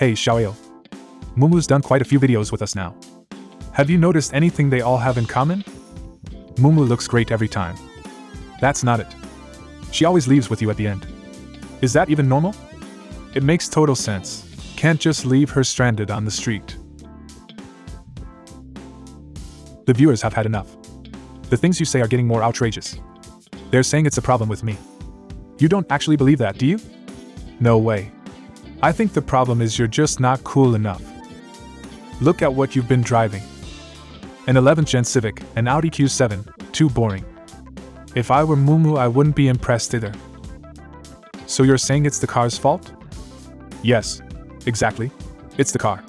Hey Xiaoyou. Mumu's done quite a few videos with us now. Have you noticed anything they all have in common? Mumu looks great every time. That's not it. She always leaves with you at the end. Is that even normal? It makes total sense. Can't just leave her stranded on the street. The viewers have had enough. The things you say are getting more outrageous. They're saying it's a problem with me. You don't actually believe that, do you? No way. I think the problem is you're just not cool enough. Look at what you've been driving. An 11th gen Civic, an Audi Q7, too boring. If I were Mumu, I wouldn't be impressed either. So you're saying it's the car's fault? Yes, exactly. It's the car.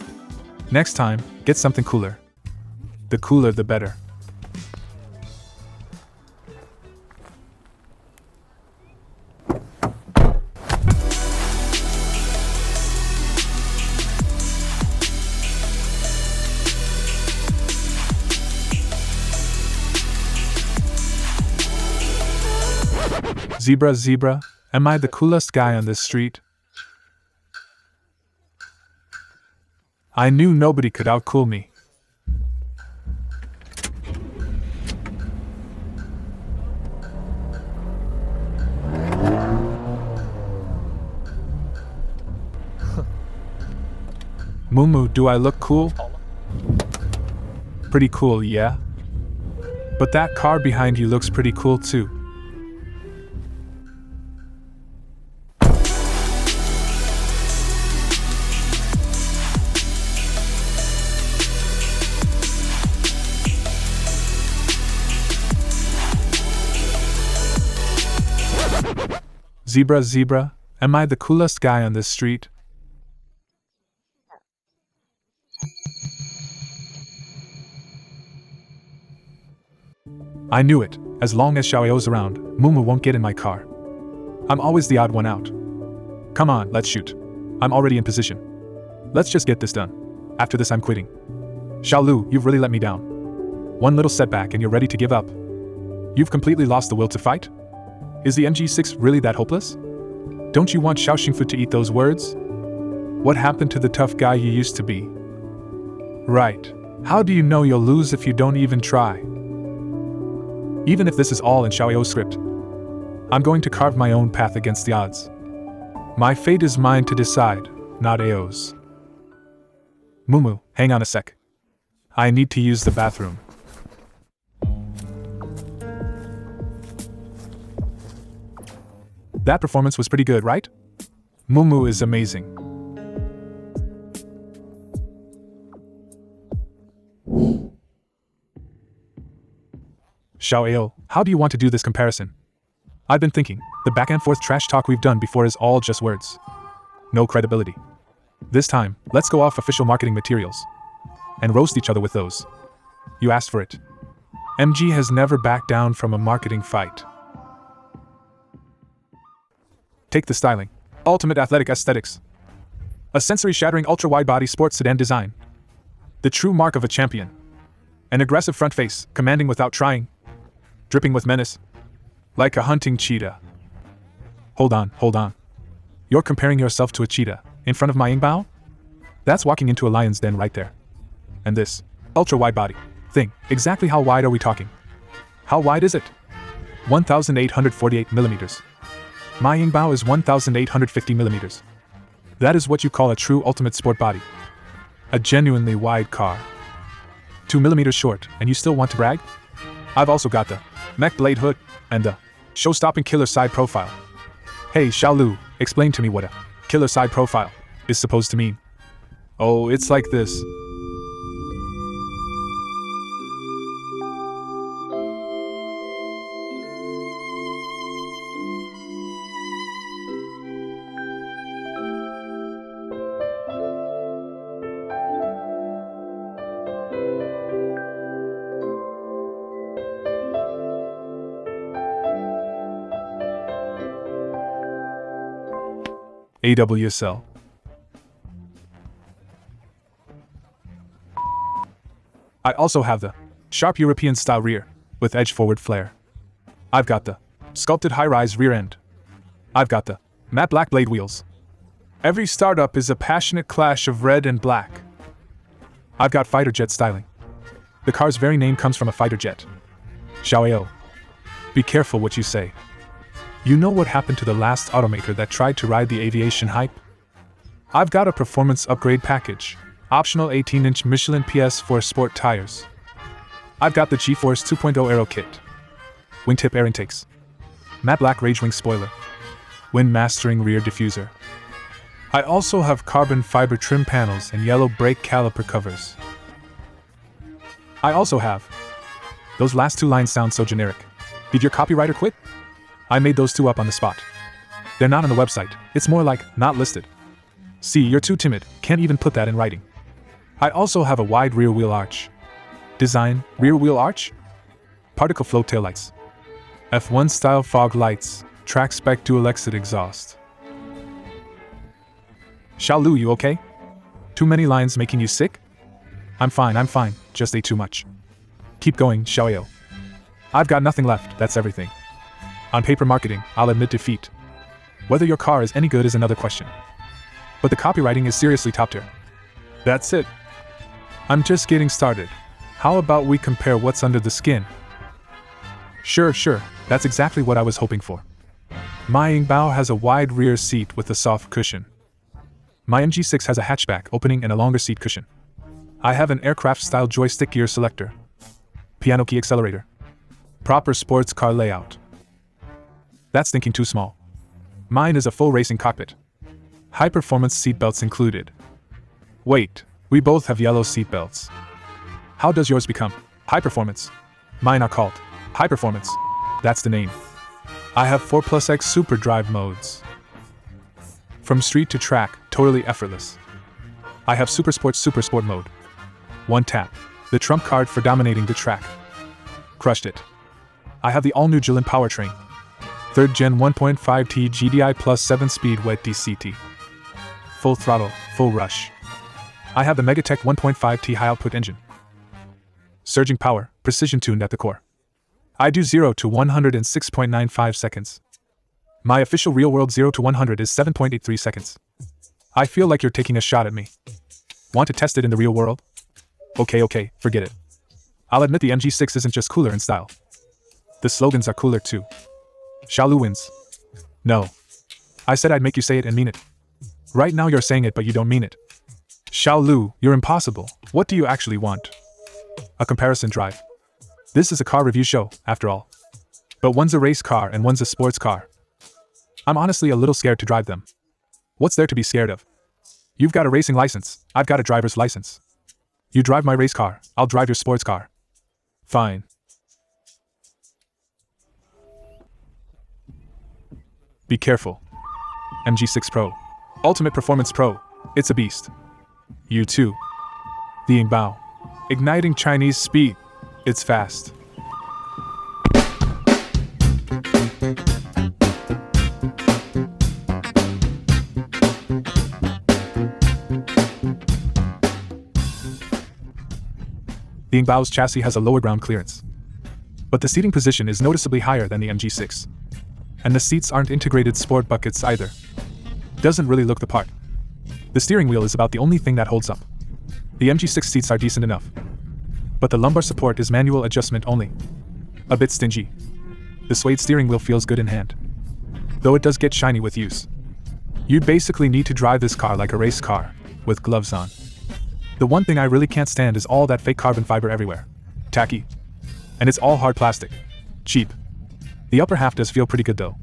Next time, get something cooler. The cooler the better. Zebra, am I the coolest guy on this street? I knew nobody could outcool me. Mumu, do I look cool? Pretty cool, yeah? But that car behind you looks pretty cool too. Zebra, am I the coolest guy on this street? I knew it. As long as Xiaoyou's around, Mumu won't get in my car. I'm always the odd one out. Come on, let's shoot. I'm already in position. Let's just get this done. After this I'm quitting. Xiaolu, you've really let me down. One little setback and you're ready to give up. You've completely lost the will to fight? Is the MG6 really that hopeless? Don't you want Xiao Xingfu to eat those words? What happened to the tough guy you used to be? Right. How do you know you'll lose if you don't even try? Even if this is all in Xiaoyou's script, I'm going to carve my own path against the odds. My fate is mine to decide, not Ao's. Mumu, hang on a sec. I need to use the bathroom. That performance was pretty good, right? Mumu is amazing. Xiaoyou, how do you want to do this comparison? I've been thinking, the back and forth trash talk we've done before is all just words. No credibility. This time, let's go off official marketing materials. And roast each other with those. You asked for it. MG has never backed down from a marketing fight. Take the styling. Ultimate athletic aesthetics. A sensory-shattering ultra-wide-body sports sedan design. The true mark of a champion. An aggressive front face, commanding without trying. Dripping with menace. Like a hunting cheetah. Hold on. You're comparing yourself to a cheetah, in front of my Yingbao? That's walking into a lion's den right there. And this, ultra-wide-body thing, exactly how wide are we talking? How wide is it? 1,848 millimeters. My Yingbao is 1,850 millimeters. That is what you call a true ultimate sport body. A genuinely wide car. 2 millimeters short, and you still want to brag? I've also got the mech blade hood and the show-stopping killer side profile. Hey Xiaolu, explain to me what a killer side profile is supposed to mean. Oh, it's like this. AWSL. I also have the sharp European-style rear, with edge-forward flare. I've got the sculpted high-rise rear end. I've got the matte black blade wheels. Every startup is a passionate clash of red and black. I've got fighter jet styling. The car's very name comes from a fighter jet. Xiaoyou. Be careful what you say. You know what happened to the last automaker that tried to ride the aviation hype? I've got a performance upgrade package. Optional 18-inch Michelin PS4 sport tires. I've got the G-Force 2.0 Aero kit. Wingtip air intakes. Matte black Rage Wing spoiler. Wind mastering rear diffuser. I also have carbon fiber trim panels and yellow brake caliper covers. I also have... Those last two lines sound so generic. Did your copywriter quit? I made those two up on the spot. They're not on the website, it's more like, not listed. See, you're too timid, can't even put that in writing. I also have a wide rear wheel arch. Design, rear wheel arch? Particle flow taillights. F1 style fog lights, track spec dual exit exhaust. Xiaolu, you okay? Too many lines making you sick? I'm fine, just ate too much. Keep going, Xiaoyou. I've got nothing left, that's everything. On paper marketing, I'll admit defeat. Whether your car is any good is another question. But the copywriting is seriously top tier. That's it. I'm just getting started. How about we compare what's under the skin? Sure, that's exactly what I was hoping for. My Yingbao has a wide rear seat with a soft cushion. My MG6 has a hatchback opening and a longer seat cushion. I have an aircraft-style joystick gear selector. Piano key accelerator. Proper sports car layout. That's thinking too small. Mine is a full racing cockpit. High-performance seatbelts included. Wait, we both have yellow seatbelts. How does yours become high performance? Mine are called high performance. That's the name. I have 4+X super drive modes. From street to track, totally effortless. I have super sport mode. One tap. The trump card for dominating the track. Crushed it. I have the all-new Jilin powertrain. 3rd Gen 1.5T GDI plus 7-speed wet DCT. Full throttle, full rush. I have the Megatech 1.5T high-output engine. Surging power, precision-tuned at the core. I do 0 to 100 in 6.95 seconds. My official real-world 0 to 100 is 7.83 seconds. I feel like you're taking a shot at me. Want to test it in the real world? Okay, forget it. I'll admit the MG6 isn't just cooler in style. The slogans are cooler too. Xiaolu wins. No. I said I'd make you say it and mean it. Right now you're saying it but you don't mean it. Xiaolu, you're impossible. What do you actually want? A comparison drive. This is a car review show, after all. But one's a race car and one's a sports car. I'm honestly a little scared to drive them. What's there to be scared of? You've got a racing license, I've got a driver's license. You drive my race car, I'll drive your sports car. Fine. Be careful. MG6 Pro. Ultimate Performance Pro. It's a beast. You too. The Yingbao. Igniting Chinese speed. It's fast. The Yingbao's chassis has a lower ground clearance. But the seating position is noticeably higher than the MG6. And the seats aren't integrated sport buckets either. Doesn't really look the part. The steering wheel is about the only thing that holds up. The MG6 seats are decent enough. But the lumbar support is manual adjustment only. A bit stingy. The suede steering wheel feels good in hand. Though it does get shiny with use. You'd basically need to drive this car like a race car, with gloves on. The one thing I really can't stand is all that fake carbon fiber everywhere. Tacky. And it's all hard plastic. Cheap. The upper half does feel pretty good though.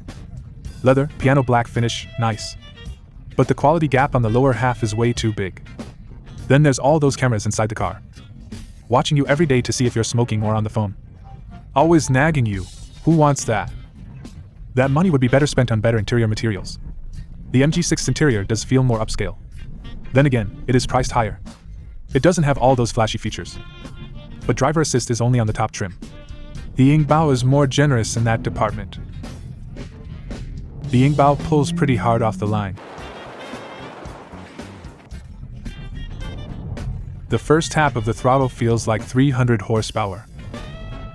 Leather, piano black finish, nice. But the quality gap on the lower half is way too big. Then there's all those cameras inside the car. Watching you every day to see if you're smoking or on the phone. Always nagging you. Who wants that? That money would be better spent on better interior materials. The MG6 interior does feel more upscale. Then again, it is priced higher. It doesn't have all those flashy features. But driver assist is only on the top trim. The Yingbao is more generous in that department. The Yingbao pulls pretty hard off the line. The first tap of the throttle feels like 300 horsepower.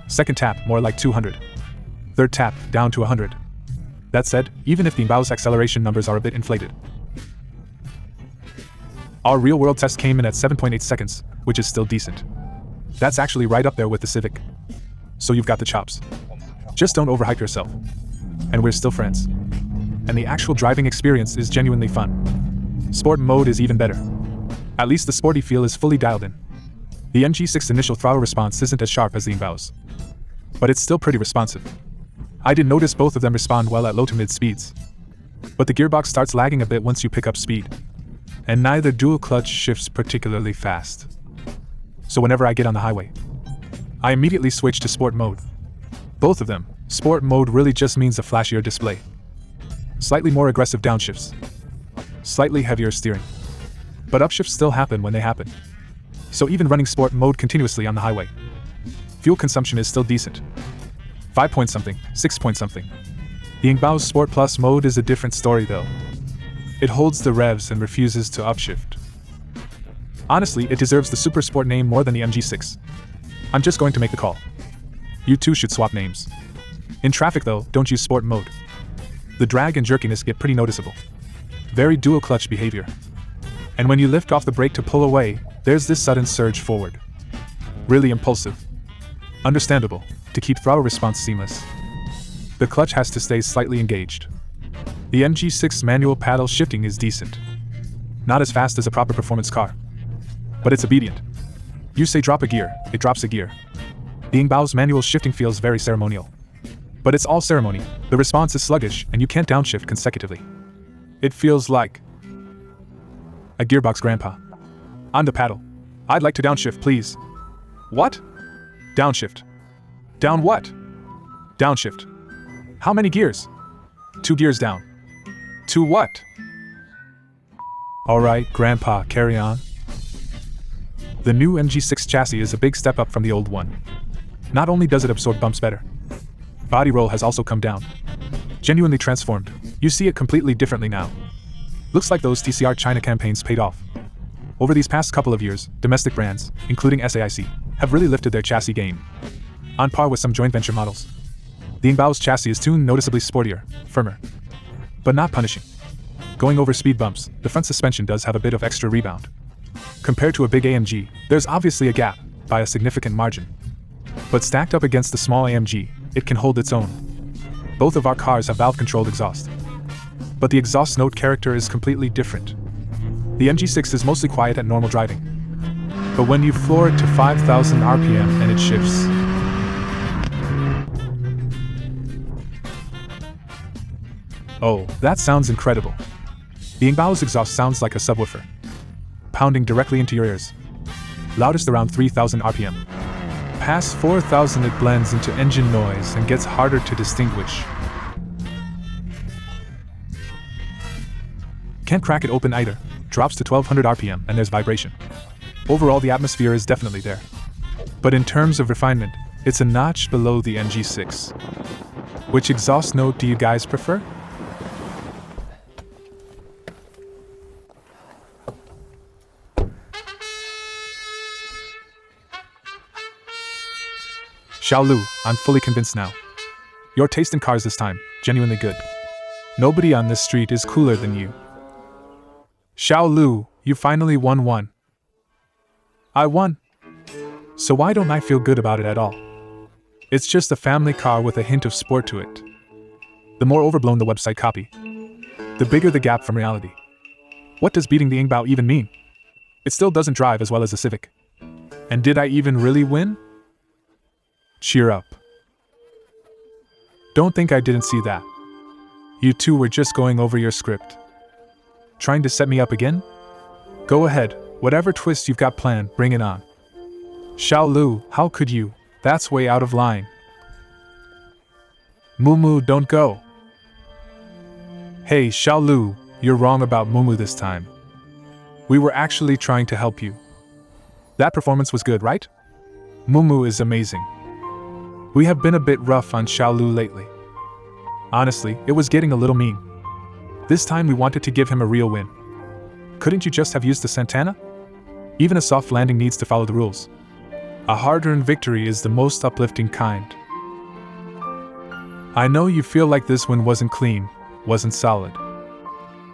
Second tap, more like 200. Third tap, down to 100. That said, even if the Yingbao's acceleration numbers are a bit inflated, Our real-world test came in at 7.8 seconds, which is still decent. That's actually right up there with the Civic. So you've got the chops. Just don't overhype yourself. And we're still friends. And the actual driving experience is genuinely fun. Sport mode is even better. At least the sporty feel is fully dialed in. The MG6 initial throttle response isn't as sharp as the Yingbao's, but it's still pretty responsive. I did notice both of them respond well at low to mid speeds, but the gearbox starts lagging a bit once you pick up speed, and neither dual clutch shifts particularly fast. So whenever I get on the highway, I immediately switch to sport mode. Both of them, sport mode really just means a flashier display, slightly more aggressive downshifts, slightly heavier steering, but upshifts still happen when they happen. So even running sport mode continuously on the highway, fuel consumption is still decent. 5 point something, 6 point something. The Yingbao's Sport Plus mode is a different story though. It holds the revs and refuses to upshift. Honestly, it deserves the Super Sport name more than the MG6. I'm just going to make the call. You two should swap names. In traffic though, don't use sport mode. The drag and jerkiness get pretty noticeable. Very dual clutch behavior. And when you lift off the brake to pull away, there's this sudden surge forward. Really impulsive. Understandable, to keep throttle response seamless. The clutch has to stay slightly engaged. The MG6 manual paddle shifting is decent. Not as fast as a proper performance car, but it's obedient. You say drop a gear, it drops a gear. The Yingbao's manual shifting feels very ceremonial. But it's all ceremony, the response is sluggish and you can't downshift consecutively. It feels like a gearbox grandpa. On the paddle. I'd like to downshift, please. What? Downshift. Down what? Downshift. How many gears? 2 gears down. 2 what? Alright, grandpa, carry on. The new MG6 chassis is a big step up from the old one. Not only does it absorb bumps better, body roll has also come down. Genuinely transformed. You see it completely differently now. Looks like those TCR China campaigns paid off. Over these past couple of years, domestic brands, including SAIC, have really lifted their chassis game. On par with some joint venture models. The Yingbao's chassis is tuned noticeably sportier, firmer, but not punishing. Going over speed bumps, the front suspension does have a bit of extra rebound. Compared to a big AMG, there's obviously a gap, by a significant margin. But stacked up against the small AMG, it can hold its own. Both of our cars have valve-controlled exhaust. But the exhaust note character is completely different. The MG6 is mostly quiet at normal driving. But when you floor it to 5,000 RPM and it shifts. Oh, that sounds incredible. The Yingbao's exhaust sounds like a subwoofer, pounding directly into your ears. Loudest around 3,000 RPM. Past 4,000 it blends into engine noise and gets harder to distinguish. Can't crack it open either. Drops to 1200 RPM and there's vibration. Overall, the atmosphere is definitely there. But in terms of refinement, it's a notch below the MG6. Which exhaust note do you guys prefer? Xiaolu, I'm fully convinced now. Your taste in cars this time, genuinely good. Nobody on this street is cooler than you. Xiaolu, you finally won one. I won. So why don't I feel good about it at all? It's just a family car with a hint of sport to it. The more overblown the website copy, the bigger the gap from reality. What does beating the Yingbao even mean? It still doesn't drive as well as the Civic. And did I even really win? Cheer up. Don't think I didn't see that. You two were just going over your script. Trying to set me up again? Go ahead, whatever twist you've got planned, bring it on. Xiaolu, how could you? That's way out of line. Mumu, don't go. Hey, Xiaolu, you're wrong about Mumu this time. We were actually trying to help you. That performance was good, right? Mumu is amazing. We have been a bit rough on Xiaolu lately. Honestly, it was getting a little mean. This time we wanted to give him a real win. Couldn't you just have used the Santana? Even a soft landing needs to follow the rules. A hard-earned victory is the most uplifting kind. I know you feel like this one wasn't clean, wasn't solid.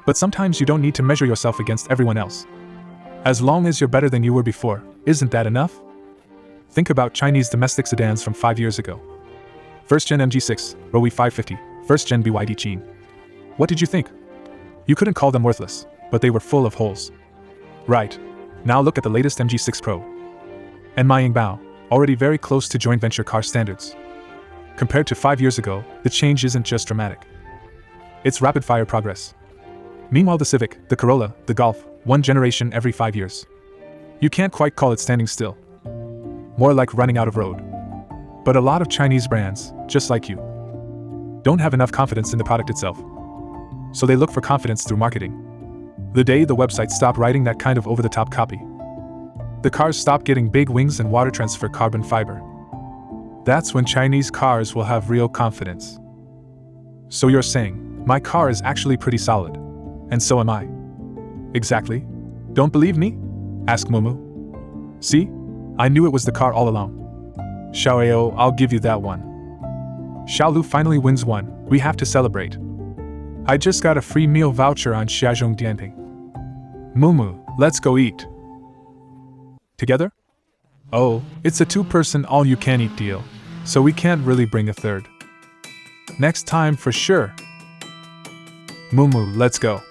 But sometimes you don't need to measure yourself against everyone else. As long as you're better than you were before, isn't that enough? Think about Chinese domestic sedans from 5 years ago. First gen MG6, Rowe 550, first gen BYD Qin. What did you think? You couldn't call them worthless, but they were full of holes. Right. Now look at the latest MG6 Pro. And Ma Yingbao, already very close to joint venture car standards. Compared to 5 years ago, the change isn't just dramatic. It's rapid-fire progress. Meanwhile, the Civic, the Corolla, the Golf, one generation every 5 years. You can't quite call it standing still. More like running out of road. But a lot of Chinese brands, just like you, don't have enough confidence in the product itself. So they look for confidence through marketing. The day the website stopped writing that kind of over-the-top copy, the cars stop getting big wings and water transfer carbon fiber. That's when Chinese cars will have real confidence. So you're saying, my car is actually pretty solid. And so am I. Exactly. Don't believe me? Asked Mumu. See? I knew it was the car all along. Xiaoyao, I'll give you that one. Xiaolu finally wins one. We have to celebrate. I just got a free meal voucher on Xiazhong Dianping. Mumu, let's go eat. Together? Oh, it's a 2-person all-you-can-eat deal, so we can't really bring a third. Next time for sure. Mumu, let's go.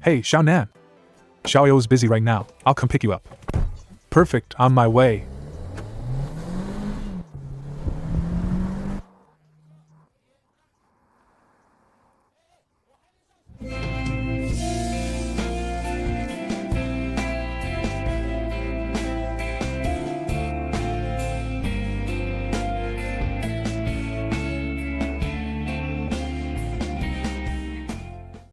Hey, Xiaonan. Xiaoyao's busy right now. I'll come pick you up. Perfect, on my way.